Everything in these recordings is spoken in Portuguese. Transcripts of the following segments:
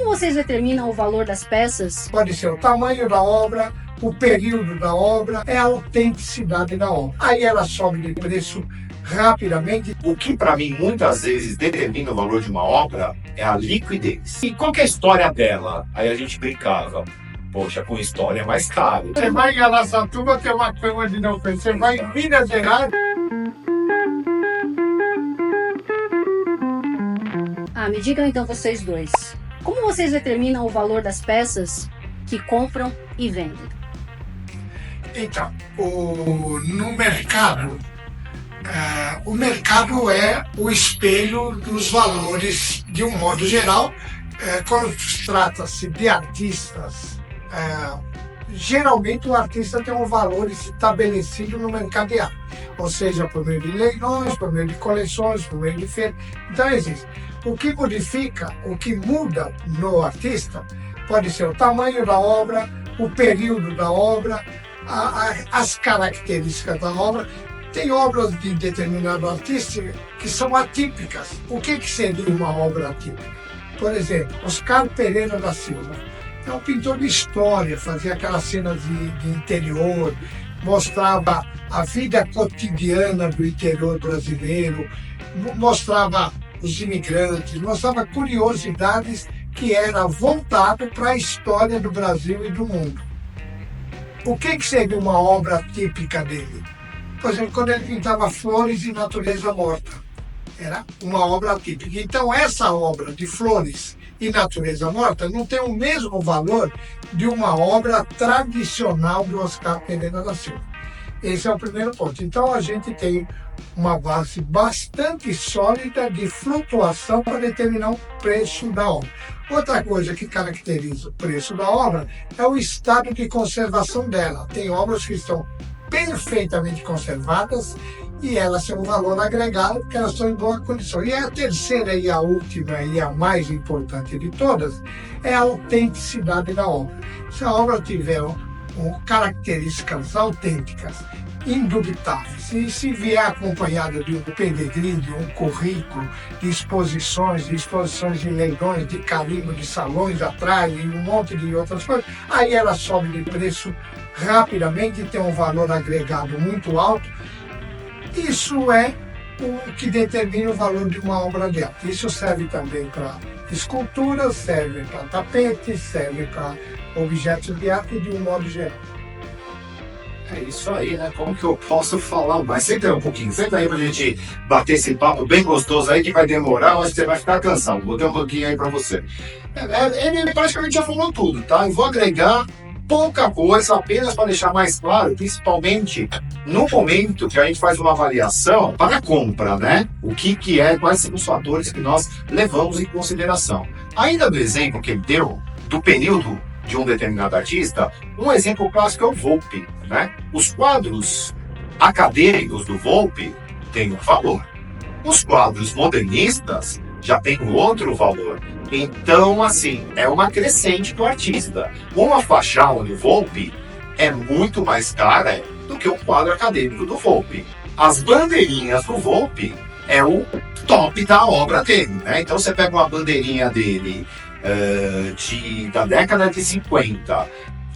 Como vocês determinam o valor das peças? Pode ser o tamanho da obra, o período da obra, é a autenticidade da obra. Aí ela sobe de preço rapidamente. O que para mim muitas vezes determina o valor de uma obra é a liquidez. E qual que é a história dela? Aí a gente brincava. Poxa, com história é mais caro. Você vai em Araçatuba, tem uma cama de não conhecer. Você vai em Minas Gerais. Me digam então vocês dois. Como vocês determinam o valor das peças que compram e vendem? Então, no mercado, o mercado é o espelho dos valores de um modo geral. Quando trata-se de artistas, geralmente o artista tem um valor estabelecido no mercado de arte, ou seja, por meio de leilões, por meio de coleções, por meio de feiras. Então existe. O que modifica, o que muda no artista, pode ser o tamanho da obra, o período da obra, as características da obra. Tem obras de determinado artista que são atípicas. O que seria uma obra atípica? Por exemplo, Oscar Pereira da Silva. É um pintor de história, fazia aquelas cenas de interior, mostrava a vida cotidiana do interior brasileiro, mostrava os imigrantes, mostrava curiosidades que era voltado para a história do Brasil e do mundo. O que seria uma obra típica dele? Por exemplo, quando ele pintava flores e natureza morta. Era uma obra típica. Então, essa obra de flores e natureza morta não tem o mesmo valor de uma obra tradicional do Oscar Pereira da Silva. Esse é o primeiro ponto. Então, a gente tem uma base bastante sólida de flutuação para determinar o preço da obra. Outra coisa que caracteriza o preço da obra é o estado de conservação dela. Tem obras que estão perfeitamente conservadas e elas têm um valor agregado porque elas estão em boa condição. E a terceira e a última e a mais importante de todas é a autenticidade da obra. Se a obra tiver características autênticas, indubitáveis, e se vier acompanhada de um pedigree, de um currículo, de exposições de leilões, de carimbo, de salões atrás e um monte de outras coisas, aí ela sobe de preço rapidamente e tem um valor agregado muito alto. Isso é o que determina o valor de uma obra de arte. Isso serve também para esculturas, serve para tapetes, serve para objetos de arte de um modo geral. É isso aí, né? Como que eu posso falar mais? Senta aí um pouquinho, senta aí pra gente bater esse papo bem gostoso aí, que vai demorar, mas você vai ficar cansado. Vou ter um pouquinho aí pra você. Ele praticamente já falou tudo, tá? Eu vou agregar pouca coisa, apenas para deixar mais claro, principalmente no momento que a gente faz uma avaliação para a compra, né? O que é, quais são os fatores que nós levamos em consideração. Ainda do exemplo que ele deu, do período de um determinado artista, um exemplo clássico é o Volpi, né? Os quadros acadêmicos do Volpi têm um valor. Os quadros modernistas já têm um outro valor. Então, assim, é uma crescente do artista. Uma fachada do Volpi é muito mais cara do que o quadro acadêmico do Volpi. As bandeirinhas do Volpi é o top da obra dele, né? Então, você pega uma bandeirinha dele da década de 50,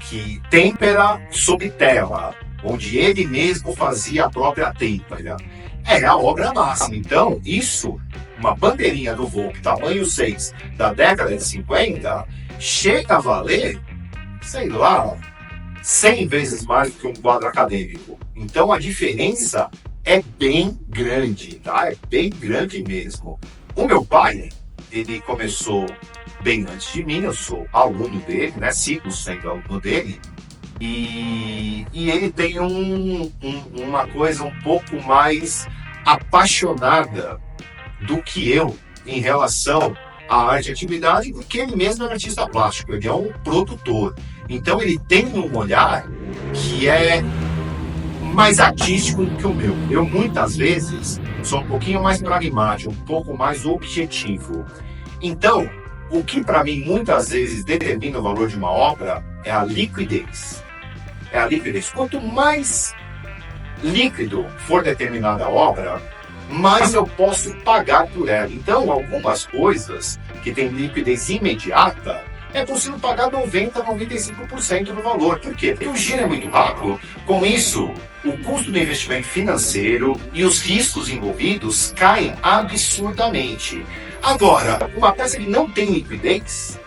que têmpera sob tela, onde ele mesmo fazia a própria têmpera. É a obra máxima. Então, isso, uma bandeirinha do Volpi, tamanho 6, da década de 50, chega a valer, sei lá, 100 vezes mais do que um quadro acadêmico. Então, a diferença é bem grande, tá? É bem grande mesmo. O meu pai, ele começou bem antes de mim, eu sou aluno dele, né? Sigo sendo aluno dele. E ele tem uma coisa um pouco mais apaixonada do que eu em relação à arte e atividade, porque ele mesmo é artista plástico, ele é um produtor. Então ele tem um olhar que é mais artístico do que o meu. Eu muitas vezes sou um pouquinho mais pragmático, um pouco mais objetivo. Então, o que para mim muitas vezes determina o valor de uma obra é a liquidez. É a liquidez. Quanto mais líquido for determinada obra, mais eu posso pagar por ela. Então, algumas coisas que têm liquidez imediata, é possível pagar 90%, 95% do valor. Por quê? Porque o giro é muito rápido. Com isso, o custo do investimento financeiro e os riscos envolvidos caem absurdamente. Agora, uma peça que não tem liquidez,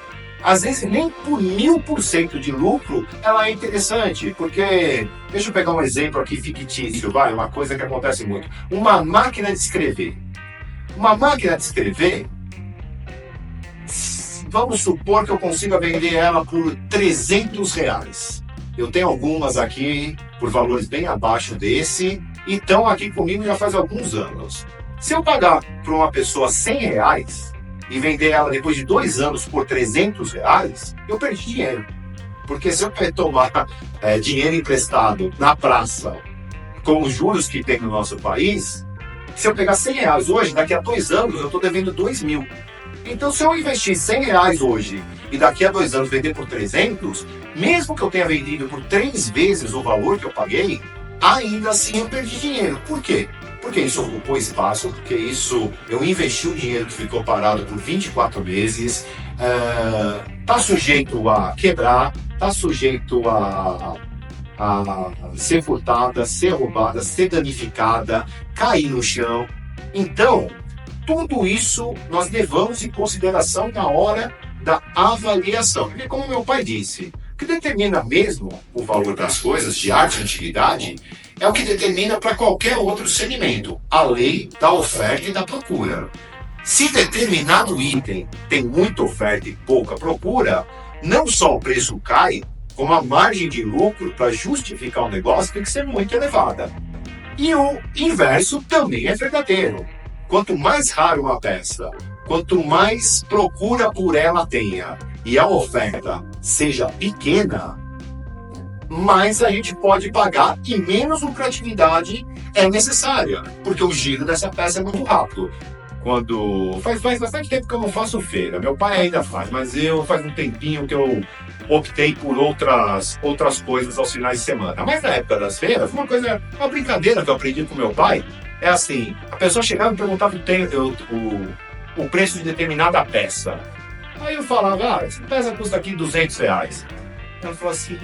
às vezes nem por 1000% de lucro ela é interessante, porque, deixa eu pegar um exemplo aqui fictício, uma coisa que acontece muito. Uma máquina de escrever. Uma máquina de escrever, vamos supor que eu consiga vender ela por R$300. Eu tenho algumas aqui por valores bem abaixo desse e estão aqui comigo já faz alguns anos. Se eu pagar para uma pessoa R$100 e vender ela depois de 2 anos por R$300, eu perdi dinheiro. Porque se eu tomar dinheiro emprestado na praça com os juros que tem no nosso país, se eu pegar R$100 hoje, daqui a 2 anos eu estou devendo 2.000. Então, se eu investir R$100 hoje e daqui a 2 anos vender por 300, mesmo que eu tenha vendido por 3 vezes o valor que eu paguei, ainda assim eu perdi dinheiro. Por quê? Porque isso ocupou espaço, porque isso eu investi o dinheiro que ficou parado por 24 meses, está sujeito a quebrar, está sujeito a ser furtada, ser roubada, ser danificada, cair no chão. Então, tudo isso nós levamos em consideração na hora da avaliação. Porque, como meu pai disse, o que determina mesmo o valor das coisas de arte e antiguidade é o que determina para qualquer outro segmento, a lei da oferta e da procura. Se determinado item tem muita oferta e pouca procura, não só o preço cai, como a margem de lucro para justificar o negócio tem que ser muito elevada. E o inverso também é verdadeiro. Quanto mais raro uma peça, quanto mais procura por ela tenha e a oferta seja pequena, mais a gente pode pagar e menos lucratividade é necessária, porque o giro dessa peça é muito rápido. Quando faz bastante tempo que eu não faço feira, meu pai ainda faz, mas faz um tempinho que eu optei por outras coisas aos finais de semana. Mas na época das feiras, uma brincadeira que eu aprendi com meu pai, é assim, a pessoa chegava e perguntava o preço de determinada peça. Aí eu falava, essa peça custa aqui R$200. Ela falou assim,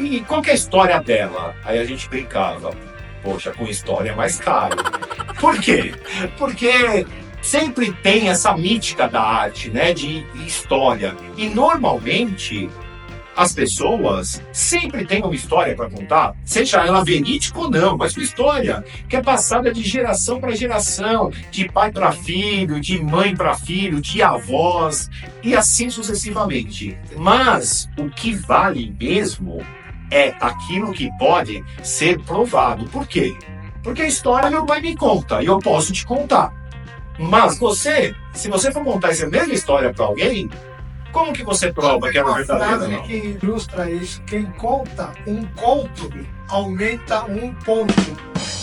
e qual que é a história dela? Aí a gente brincava, poxa, com história é mais caro. Por quê? Porque sempre tem essa mítica da arte, né, de história. E normalmente as pessoas sempre têm uma história para contar, seja ela verídica ou não, mas uma história que é passada de geração para geração, de pai para filho, de mãe para filho, de avós e assim sucessivamente. Mas o que vale mesmo é aquilo que pode ser provado. Por quê? Porque a história meu pai me conta e eu posso te contar. Mas se você for contar essa mesma história para alguém, como que você prova que é verdadeira? Uma frase que ilustra isso: quem conta um conto aumenta um ponto.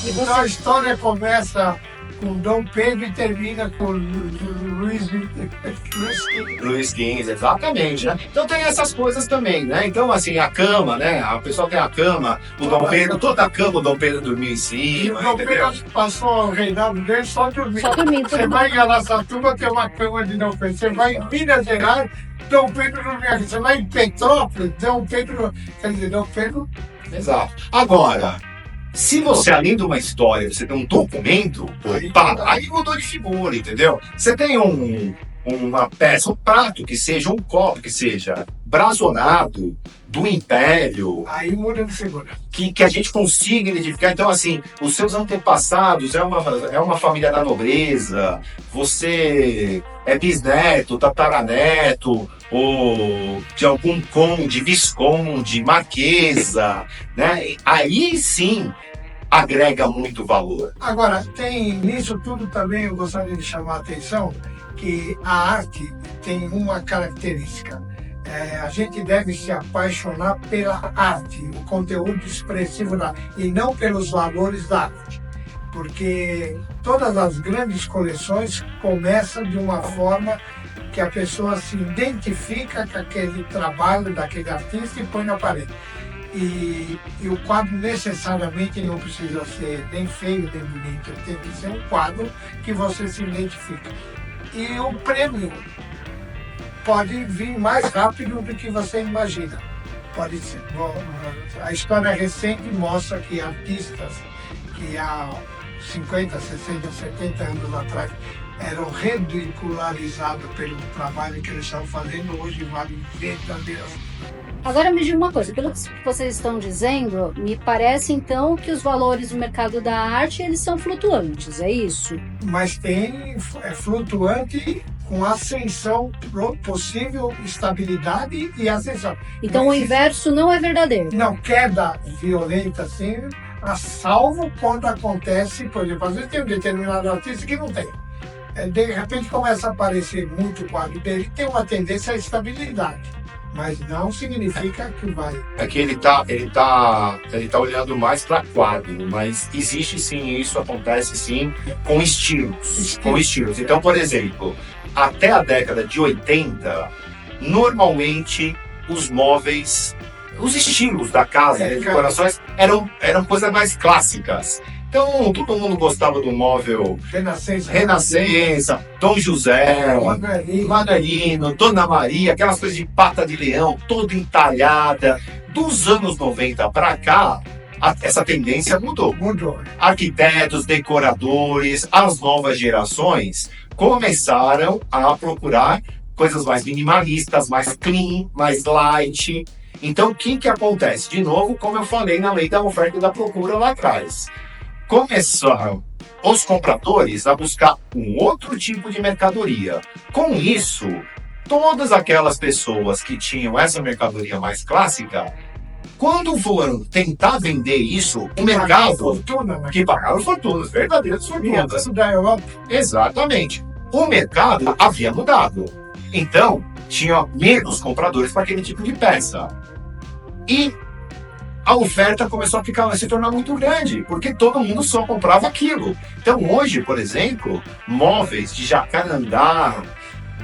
Então a história começa com Dom Pedro e termina com Luiz XV, exatamente, né? Então tem essas coisas também, né? Então, assim, a cama, né? A pessoa tem a cama, o Dom Pedro, toda a cama o Dom Pedro dormiu em cima. E o Dom Pedro passou o reinado dele só dormindo. Só dormindo. Você vai em Araçatuba, tem uma cama de Dom Pedro. Você vai em Minas Gerais, Dom Pedro dormiu aqui. Você vai em Petrópolis, Dom Pedro... Quer dizer, Dom Pedro... Exato. Agora, se você, além de uma história, você tem um documento, aí mudou de figura, entendeu? Você tem uma peça, um prato que seja, um copo que seja brazonado do Império, Aí muda de figura. que a gente consiga identificar. Então, assim, os seus antepassados é uma família da nobreza, você é bisneto, tataraneto, ou de algum conde, visconde, marquesa, né? Aí sim agrega muito valor. Agora, nisso tudo também eu gostaria de chamar a atenção que a arte tem uma característica. A gente deve se apaixonar pela arte, o conteúdo expressivo da arte, e não pelos valores da arte. Porque todas as grandes coleções começam de uma forma que a pessoa se identifica com aquele trabalho daquele artista e põe na parede. E o quadro necessariamente não precisa ser nem feio, nem bonito. Tem que ser um quadro que você se identifica. E o prêmio pode vir mais rápido do que você imagina. Pode ser. A história recente mostra que artistas que há 50, 60, 70 anos atrás eram ridicularizados pelo trabalho que eles estão fazendo, hoje valem verdadeiras. Agora me diga uma coisa, pelo que vocês estão dizendo, me parece então que os valores do mercado da arte eles são flutuantes, é isso? Mas é flutuante com ascensão, possível estabilidade e ascensão. Então o inverso não é verdadeiro. Não, queda violenta assim, a salvo quando acontece, por exemplo, às vezes tem um determinado artista que não tem. De repente começa a aparecer muito quadro dele, tem uma tendência à estabilidade. Mas não significa que vai. É que ele tá olhando mais para quadro, mas existe sim, isso acontece sim com estilos. Com estilos. Então, por exemplo, até a década de 80, normalmente os móveis, os estilos da casa, de decorações, eram coisas mais clássicas. Então, todo mundo gostava do móvel Renascença, Dom José, Manuelino, Dona Maria, aquelas coisas de pata de leão, toda entalhada. Dos anos 90 para cá, essa tendência mudou. Arquitetos, decoradores, as novas gerações começaram a procurar coisas mais minimalistas, mais clean, mais light. Então, o que acontece? De novo, como eu falei na lei da oferta e da procura lá atrás. Começaram os compradores a buscar um outro tipo de mercadoria. Com isso, todas aquelas pessoas que tinham essa mercadoria mais clássica, quando foram tentar vender isso, o mercado... Que pagaram fortunas, verdadeiras fortunas. Isso da Europa. Exatamente. O mercado havia mudado. Então, tinha menos compradores para aquele tipo de peça. E a oferta começou a se tornar muito grande, porque todo mundo só comprava aquilo. Então hoje, por exemplo, móveis de jacarandá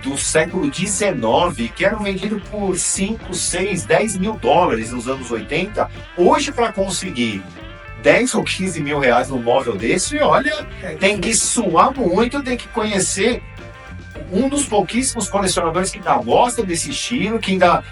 do século XIX, que eram vendidos por 5, 6, 10 mil dólares nos anos 80, hoje para conseguir 10 ou 15 mil reais num móvel desse, olha, tem que suar muito, tem que conhecer um dos pouquíssimos colecionadores que ainda gosta desse estilo, que ainda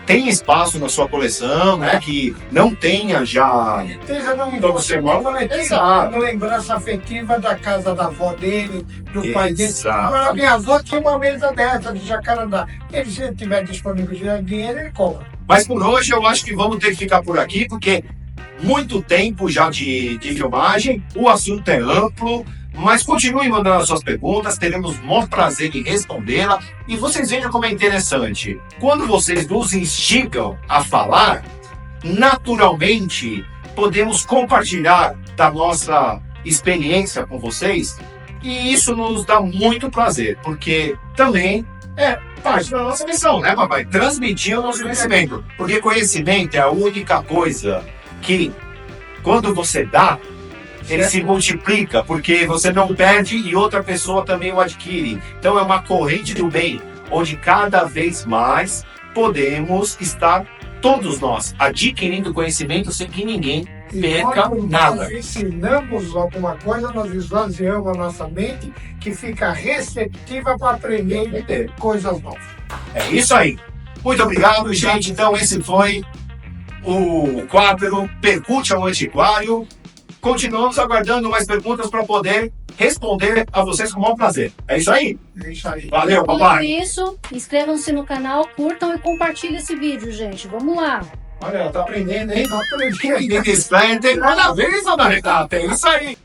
tem espaço na sua coleção, né? Que não tenha já. Esteja no você uma lembrança afetiva da casa da avó dele, do pai dele. Agora, minha avó tinha uma mesa dessa de jacarandá. Ele, se tiver disponível de dinheiro, ele compra. Mas por hoje eu acho que vamos ter que ficar por aqui, porque muito tempo já de filmagem, o assunto é amplo. Mas continue mandando as suas perguntas, teremos o maior prazer em respondê-la. E vocês vejam como é interessante. Quando vocês nos instigam a falar, naturalmente podemos compartilhar da nossa experiência com vocês. E isso nos dá muito prazer, porque também é parte da nossa missão, né, papai? Transmitir o nosso conhecimento. Porque conhecimento é a única coisa que, quando você dá, ele se multiplica, porque você não perde e outra pessoa também o adquire. Então é uma corrente do bem, onde cada vez mais podemos estar, todos nós, adquirindo conhecimento sem que ninguém perca nada. Nós ensinamos alguma coisa, nós esvaziamos a nossa mente, que fica receptiva para aprender coisas novas. É isso aí. Muito obrigado, gente. Então esse foi o quadro Percute ao Antiquário. Continuamos aguardando mais perguntas para poder responder a vocês com o maior prazer. É isso aí? É isso aí. Valeu, papai. Enquanto isso, inscrevam-se no canal, curtam e compartilhem esse vídeo, gente. Vamos lá. Olha, ela tá aprendendo, hein? Tá aprendendo. Não tem nada a ver, Dona Renata. É isso aí.